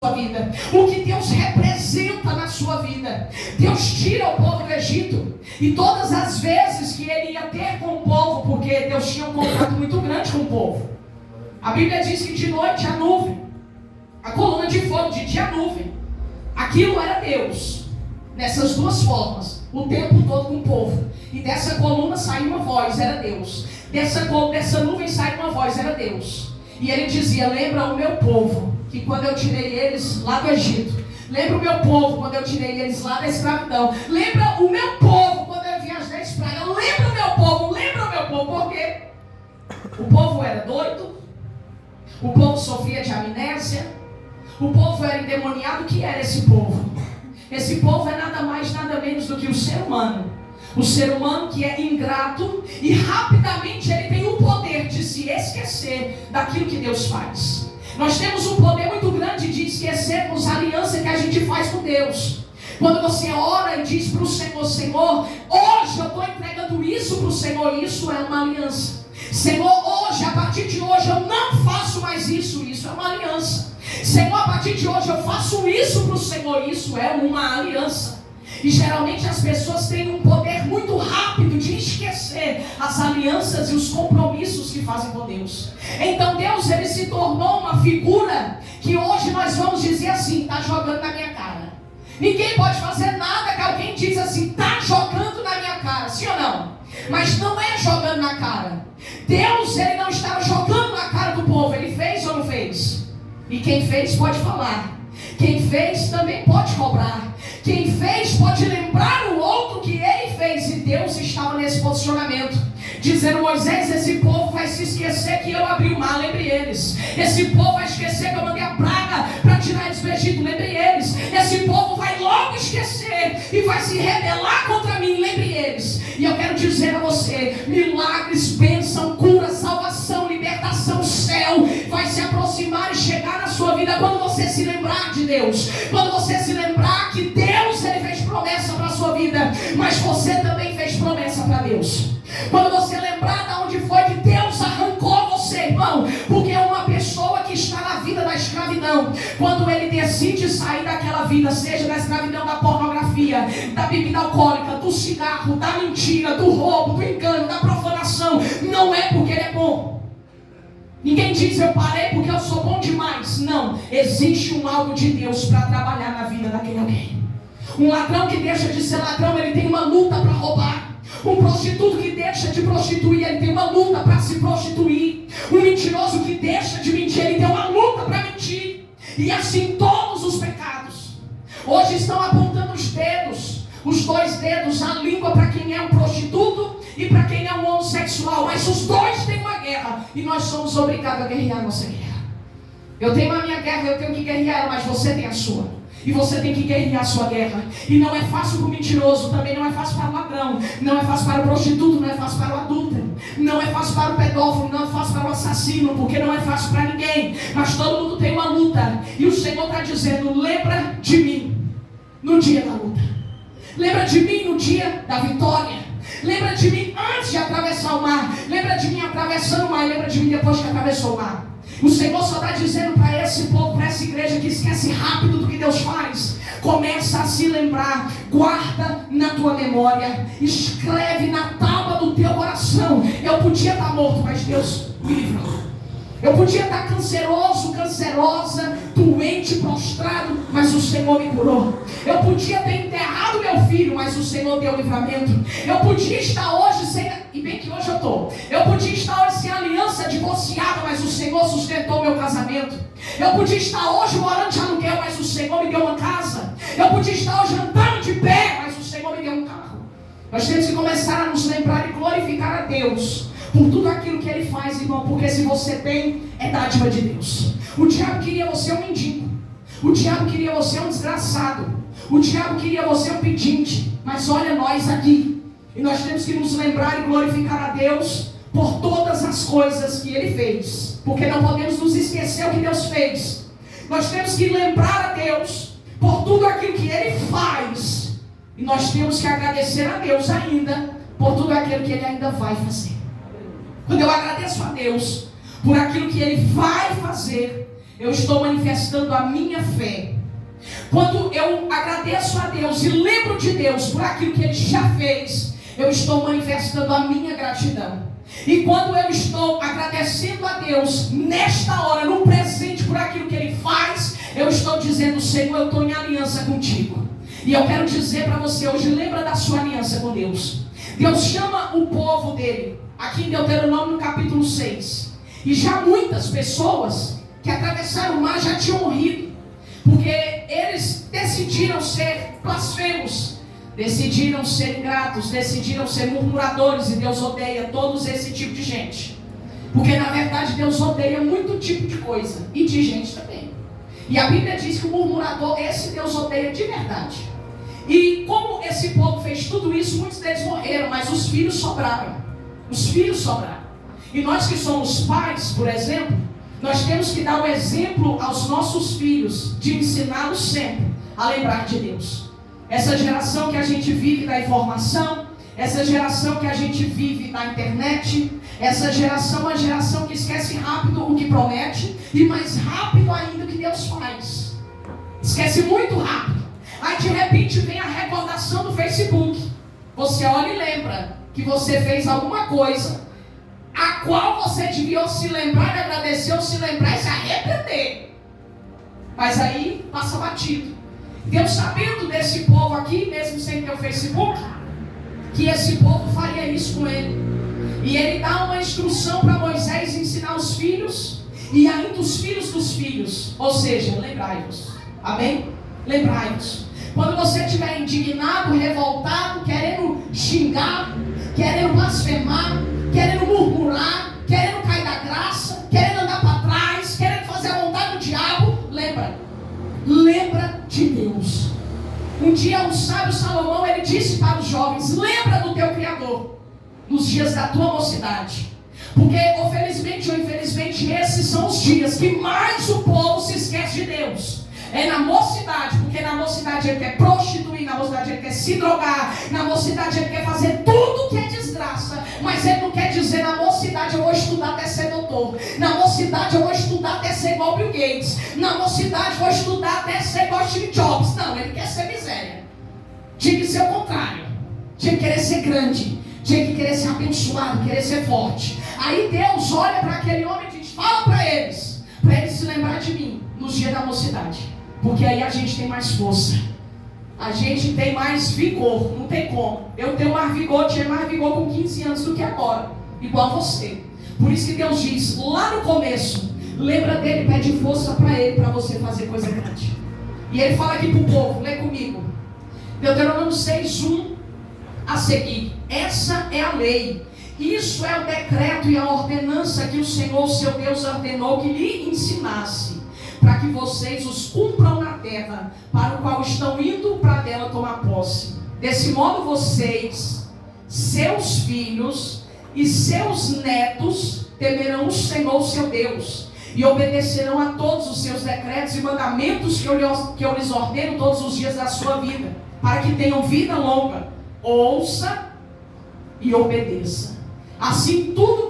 sua vida, o que Deus representa na sua vida. Deus tira o povo do Egito, e todas as vezes que ele ia ter com o povo, porque Deus tinha um contato muito grande com o povo. A Bíblia diz que de noite a nuvem, a coluna de fogo, de dia a nuvem, aquilo era Deus, nessas duas formas, o tempo todo com o povo. E dessa coluna saía uma voz, era Deus. Dessa nuvem saía uma voz, era Deus. E ele dizia: lembra o meu povo, que quando eu tirei eles lá do Egito. Lembra o meu povo quando eu tirei eles lá da escravidão. Lembra o meu povo quando eu vi as 10 pragas. Lembra o meu povo, porque o povo era doido, o povo sofria de amnésia, o povo era endemoniado. O que era esse povo? Esse povo é nada mais, nada menos do que o ser humano. O ser humano que é ingrato e rapidamente ele tem o poder de se esquecer daquilo que Deus faz. Nós temos um poder muito grande de esquecermos a aliança que a gente faz com Deus. Quando você ora e diz para o Senhor: Senhor, hoje eu estou entregando isso para o Senhor, isso é uma aliança. Senhor, hoje, a partir de hoje eu não faço mais isso, isso é uma aliança. Senhor, a partir de hoje eu faço isso para o Senhor, isso é uma aliança. E geralmente as pessoas têm um poder muito rápido de esquecer as alianças e os compromissos que fazem com Deus. Então Deus, ele se tornou uma figura que hoje nós vamos dizer assim: está jogando na minha cara. Ninguém pode fazer nada que alguém diz assim: está jogando na minha cara, sim ou não? Mas não é jogando na cara. Deus, ele não estava jogando na cara do povo. Ele fez ou não fez? E quem fez pode falar. Quem fez também pode cobrar. Quem fez pode lembrar o outro que ele fez. E Deus estava nesse posicionamento, dizendo: Moisés, esse povo vai se esquecer que eu abri o mar, lembre eles. Esse povo vai esquecer que eu mandei a praga para tirar eles do Egito, lembre eles. Esse povo vai logo esquecer e vai se rebelar contra mim, lembre eles. E eu quero dizer a você: milagres, bênção, cura, salvação, libertação, céu vai se aproximar e chegar na sua vida quando você se lembrar de Deus. Quando você se lembrar que Deus, ele fez promessa para a sua vida, mas você também fez promessa para Deus. Quando você lembrar de onde foi que Deus arrancou você, irmão, porque uma pessoa que está na vida da escravidão, quando ele decide sair daquela vida, seja da escravidão da pornografia, da bebida alcoólica, do cigarro, da mentira, do roubo, do engano, da profanação, não é porque ele é bom. Ninguém diz: eu parei porque eu sou bom demais. Não, existe um algo de Deus para trabalhar na vida daquele alguém. Um ladrão que deixa de ser ladrão, ele tem uma luta para roubar. Um prostituto que deixa de prostituir, ele tem uma luta para se prostituir. Um mentiroso que deixa de mentir, ele tem uma luta para mentir. E assim todos os pecados. Hoje estão apontando os dedos, os 2 dedos, a língua para quem é um prostituto e para quem é um homossexual. Mas os dois têm uma guerra e nós somos obrigados a guerrear a nossa guerra. Eu tenho a minha guerra, eu tenho que guerrear, mas você tem a sua. E você tem que guerrear a sua guerra. E não é fácil para o mentiroso, também não é fácil para o ladrão, não é fácil para o prostituto, não é fácil para o adúltero, não é fácil para o pedófilo, não é fácil para o assassino, porque não é fácil para ninguém. Mas todo mundo tem uma luta. E o Senhor está dizendo: lembra de mim no dia da luta. Lembra de mim no dia da vitória. Lembra de mim antes de atravessar o mar. Lembra de mim atravessando o mar. Lembra de mim depois que atravessou o mar. O Senhor só está dizendo para esse povo, para essa igreja que esquece rápido do que Deus faz: começa a se lembrar, guarda na tua memória, escreve na tábua do teu coração. Eu podia estar morto, mas Deus me livrou. Eu podia estar canceroso, cancerosa, doente, prostrado, mas o Senhor me curou. Eu podia ter enterrado meu filho, mas o Senhor deu livramento. Eu podia estar hoje sem, e bem que hoje eu estou. Eu podia estar hoje sem aliança, divorciado, mas o Senhor sustentou meu casamento. Eu podia estar hoje morando de aluguel, mas o Senhor me deu uma casa. Eu podia estar hoje andando de pé, mas o Senhor me deu um carro. Nós temos que começar a nos lembrar e glorificar a Deus por tudo aquilo que Ele faz, irmão, porque se você tem, é dádiva de Deus. O diabo queria você um mendigo. O diabo queria você um desgraçado. O diabo queria você um pedinte. Mas olha nós aqui. E nós temos que nos lembrar e glorificar a Deus por todas as coisas que Ele fez. Porque não podemos nos esquecer o que Deus fez. Nós temos que lembrar a Deus por tudo aquilo que Ele faz. E nós temos que agradecer a Deus ainda por tudo aquilo que Ele ainda vai fazer. Quando eu agradeço a Deus por aquilo que Ele vai fazer, eu estou manifestando a minha fé. Quando eu agradeço a Deus e lembro de Deus por aquilo que Ele já fez, eu estou manifestando a minha gratidão. E quando eu estou agradecendo a Deus nesta hora, no presente, por aquilo que Ele faz, eu estou dizendo: Senhor, eu estou em aliança contigo. E eu quero dizer para você hoje, lembra da sua aliança com Deus. Deus chama o povo dele, aqui em Deuteronômio no capítulo 6. E já muitas pessoas que atravessaram o mar já tinham morrido, porque eles decidiram ser blasfemos, decidiram ser ingratos, decidiram ser murmuradores. E Deus odeia todos esse tipo de gente, porque na verdade Deus odeia muito tipo de coisa, e de gente também. E a Bíblia diz que o murmurador, esse Deus odeia de verdade. E como esse povo fez tudo isso, muitos deles morreram, mas os filhos sobraram. Os filhos sobraram. E nós que somos pais, por exemplo, nós temos que dar o exemplo aos nossos filhos, de ensiná-los sempre a lembrar de Deus. Essa geração que a gente vive da informação, essa geração que a gente vive da internet, essa geração é uma geração que esquece rápido o que promete, e mais rápido ainda o que Deus faz. Esquece muito rápido. Aí de repente vem a recordação do Facebook. Você olha e lembra que você fez alguma coisa a qual você devia se lembrar e agradecer, ou se lembrar e se arrepender. Mas aí passa batido. Deus, sabendo desse povo aqui, mesmo sem ter o Facebook, que esse povo faria isso com ele. E ele dá uma instrução para Moisés ensinar os filhos, e ainda os filhos dos filhos. Ou seja, lembrai-vos. Amém? Lembrai-vos. Quando você estiver indignado, revoltado, querendo xingar, querendo blasfemar, querendo murmurar, querendo cair da graça, querendo andar para trás, querendo fazer a vontade do diabo, lembra de Deus. Um dia o sábio Salomão, ele disse para os jovens: lembra do teu Criador nos dias da tua mocidade. Porque, ou felizmente ou infelizmente, esses são os dias que mais o povo se esquece de Deus. É na mocidade, porque na mocidade ele quer prostituir, na mocidade ele quer se drogar, na mocidade ele quer fazer tudo que é desgraça, mas ele não quer dizer: na mocidade eu vou estudar até ser doutor, na mocidade eu vou estudar até ser igual Bill Gates, na mocidade eu vou estudar até ser igual Steve Jobs. Não, ele quer ser miséria. Tinha que ser o contrário, tinha que querer ser grande, tinha que querer ser abençoado, querer ser forte. Aí Deus olha para aquele homem e diz: fala para eles se lembrar de mim nos dias da mocidade. Porque aí a gente tem mais força, a gente tem mais vigor, não tem como. Eu tenho mais vigor, tinha mais vigor com 15 anos do que agora, igual você. Por isso que Deus diz, lá no começo, lembra dele, pede força para ele, para você fazer coisa grande. E ele fala aqui para o povo, lê comigo, Deuteronômio 6:1 a seguir: essa é a lei, isso é o decreto e a ordenança que o Senhor, seu Deus, ordenou que lhe ensinasse, para que vocês os cumpram na terra, para o qual estão indo para dela tomar posse. Desse modo vocês, seus filhos e seus netos temerão o Senhor, seu Deus, e obedecerão a todos os seus decretos e mandamentos que eu lhes ordeno todos os dias da sua vida, para que tenham vida longa. Ouça e obedeça. Assim tudo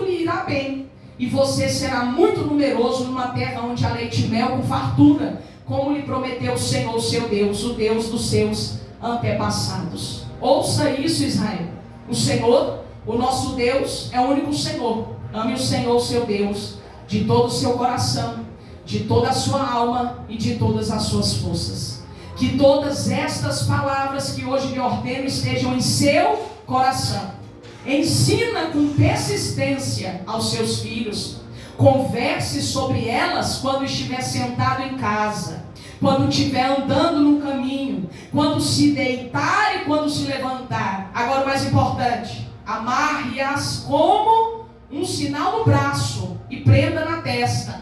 lhe irá bem, e você será muito numeroso numa terra onde há leite e mel com fartura, como lhe prometeu o Senhor, seu Deus, o Deus dos seus antepassados. Ouça isso, Israel. O Senhor, o nosso Deus, é o único Senhor. Ame o Senhor, seu Deus, de todo o seu coração, de toda a sua alma e de todas as suas forças. Que todas estas palavras que hoje lhe ordeno estejam em seu coração. Ensina com persistência aos seus filhos. Converse sobre elas quando estiver sentado em casa, quando estiver andando no caminho, quando se deitar e quando se levantar. Agora o mais importante: amarre-as como um sinal no braço e prenda na testa.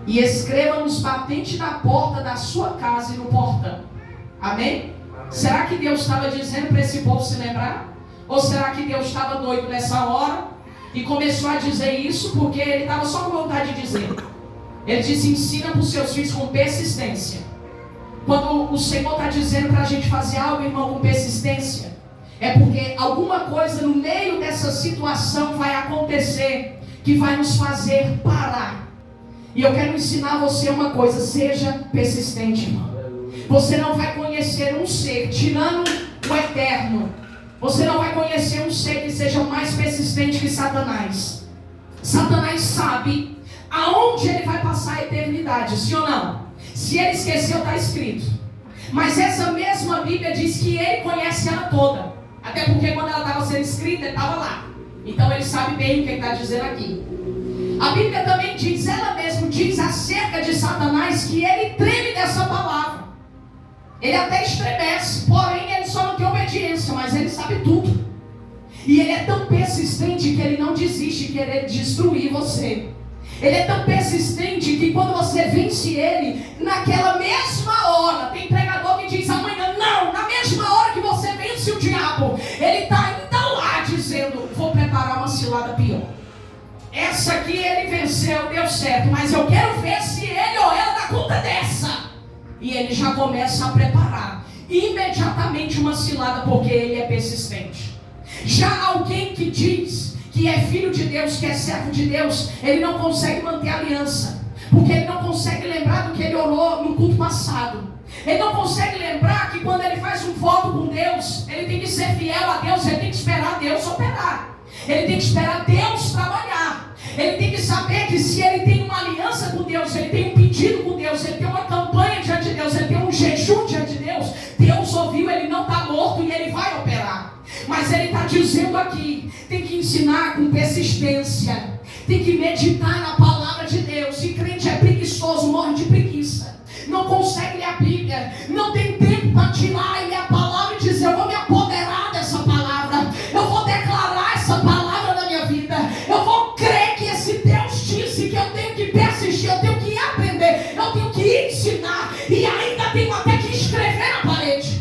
E escreva nos batentes na porta da sua casa e no portão. Amém? Será que Deus estava dizendo para esse povo se lembrar? Ou será que Deus estava doido nessa hora e começou a dizer isso porque ele estava só com vontade de dizer? Ele disse: ensina para os seus filhos com persistência. Quando o Senhor está dizendo para a gente fazer algo, irmão, com persistência, é porque alguma coisa no meio dessa situação vai acontecer que vai nos fazer parar. E eu quero ensinar você uma coisa: seja persistente, irmão. Você não vai conhecer um ser, tirando o eterno, você não vai conhecer um ser que seja mais persistente que Satanás. Satanás sabe aonde ele vai passar a eternidade, sim ou não? Se ele esqueceu, está escrito. Mas essa mesma Bíblia diz que ele conhece ela toda. Até porque quando ela estava sendo escrita, ele estava lá. Então ele sabe bem o que ele está dizendo aqui. A Bíblia também diz, ela mesma diz acerca de Satanás, que ele treme dessa palavra. Ele até estremece, porém ele só não tem obediência, mas ele sabe tudo. E ele é tão persistente que ele não desiste de querer destruir você. Ele é tão persistente que quando você vence ele, naquela mesma hora, tem pregador que diz amanhã, não, na mesma hora que você vence o diabo, ele está ainda lá dizendo, vou preparar uma cilada pior. Essa aqui ele venceu, deu certo, mas eu quero ver se ele ou ela dá conta dessa. E ele já começa a preparar imediatamente uma cilada, porque ele é persistente. Já alguém que diz que é filho de Deus, que é servo de Deus, ele não consegue manter a aliança, porque ele não consegue lembrar do que ele orou no culto passado. Ele não consegue lembrar que quando ele faz um voto com Deus, ele tem que ser fiel a Deus, ele tem que esperar Deus operar, ele tem que esperar Deus trabalhar, ele tem que saber que se ele tem uma aliança com Deus, ele tem um pedido com Deus, ele tem uma campanha diante de Deus, ele tem um jejum diante de Deus, Deus ouviu, ele não está morto e ele vai operar. Mas ele está dizendo aqui, tem que ensinar com persistência, tem que meditar na palavra de Deus. E crente é preguiçoso, morre de preguiça, não consegue ler a Bíblia, não tem tempo para tirar e ler a palavra e dizer, eu vou me apoderar dessa palavra, eu vou declarar essa palavra na minha vida, eu vou crer que esse Deus disse que eu tenho que persistir, eu tenho que aprender, eu tenho que ensinar, e ainda tenho até que escrever na parede.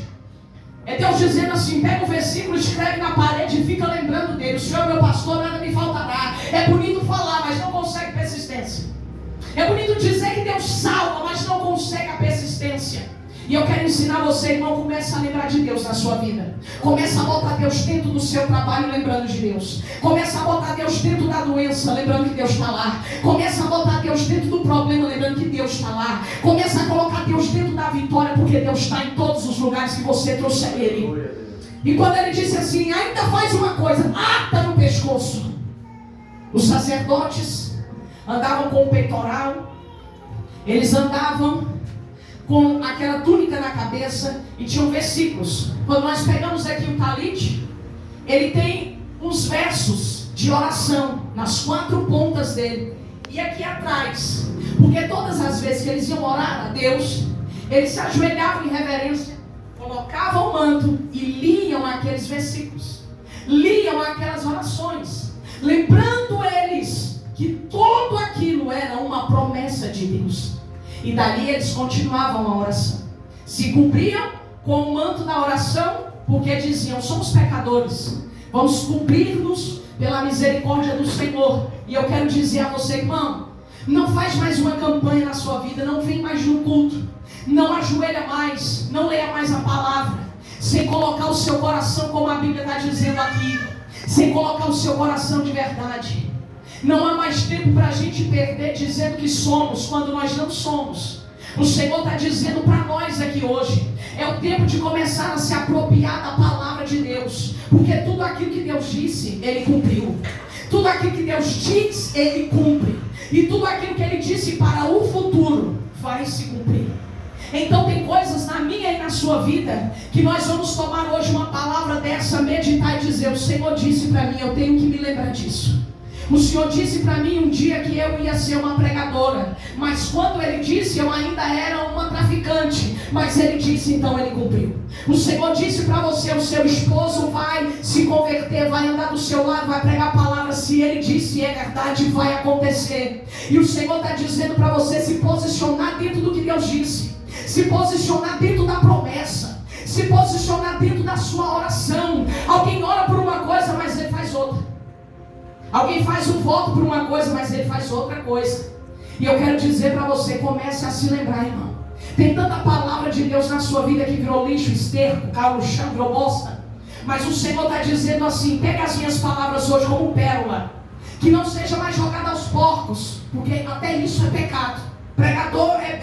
É Deus dizendo assim, pega o versículo, escreve na parede e fica lembrando dele. O Senhor é meu pastor, nada me faltará. É bonito falar, mas não consegue persistência. É bonito dizer que Deus salva, mas não consegue a persistência. E eu quero ensinar você, irmão, comece a lembrar de Deus na sua vida. Comece a botar Deus dentro do seu trabalho, lembrando de Deus. Comece a botar Deus dentro da doença, lembrando que Deus está lá. Comece a botar Deus dentro do problema, lembrando que Deus está lá. Comece a colocar Deus dentro da vitória, porque Deus está em todos os lugares que você trouxer Ele. E quando ele disse assim, ainda faz uma coisa, ata no pescoço. Os sacerdotes andavam com o peitoral, eles andavam com aquela túnica na cabeça e tinham versículos. Quando nós pegamos aqui o talite, ele tem uns versos de oração nas 4 pontas dele e aqui atrás, porque todas as vezes que eles iam orar a Deus, eles se ajoelhavam em reverência, colocavam o manto e liam aqueles versículos, liam aquelas orações, lembrando eles que tudo aquilo era uma promessa de Deus. E dali eles continuavam a oração. Se cumpriam com o manto da oração, porque diziam, somos pecadores, vamos cumprir-nos pela misericórdia do Senhor. E eu quero dizer a você, irmão, não faz mais uma campanha na sua vida, não vem mais no culto, não ajoelha mais, não leia mais a palavra, sem colocar o seu coração, como a Bíblia está dizendo aqui, sem colocar o seu coração de verdade. Não há mais tempo para a gente perder dizendo que somos, quando nós não somos. O Senhor está dizendo para nós aqui hoje, é o tempo de começar a se apropriar da palavra de Deus, porque tudo aquilo que Deus disse, Ele cumpriu. Tudo aquilo que Deus diz, Ele cumpre. E tudo aquilo que Ele disse para o futuro, vai se cumprir. Então tem coisas na minha e na sua vida, que nós vamos tomar hoje uma palavra dessa, meditar e dizer, o Senhor disse para mim, eu tenho que me lembrar disso. O Senhor disse para mim um dia que eu ia ser uma pregadora, mas quando Ele disse, eu ainda era uma traficante, mas Ele disse, então Ele cumpriu. O Senhor disse para você, o seu esposo vai se converter, vai andar do seu lado, vai pregar a palavra, se Ele disse, é verdade, vai acontecer. E o Senhor está dizendo para você se posicionar dentro do que Deus disse, se posicionar dentro da promessa, se posicionar dentro da sua oração. Alguém ora por uma coisa, mas ele faz outra. Alguém faz um voto por uma coisa, mas ele faz outra coisa. E eu quero dizer para você, comece a se lembrar, irmão. Tem tanta palavra de Deus na sua vida que virou lixo, esterco, caiu no chão, virou bosta. Mas o Senhor está dizendo assim, pega as minhas palavras hoje como pérola. que não seja mais jogado aos porcos, porque até isso é pecado. Pregador é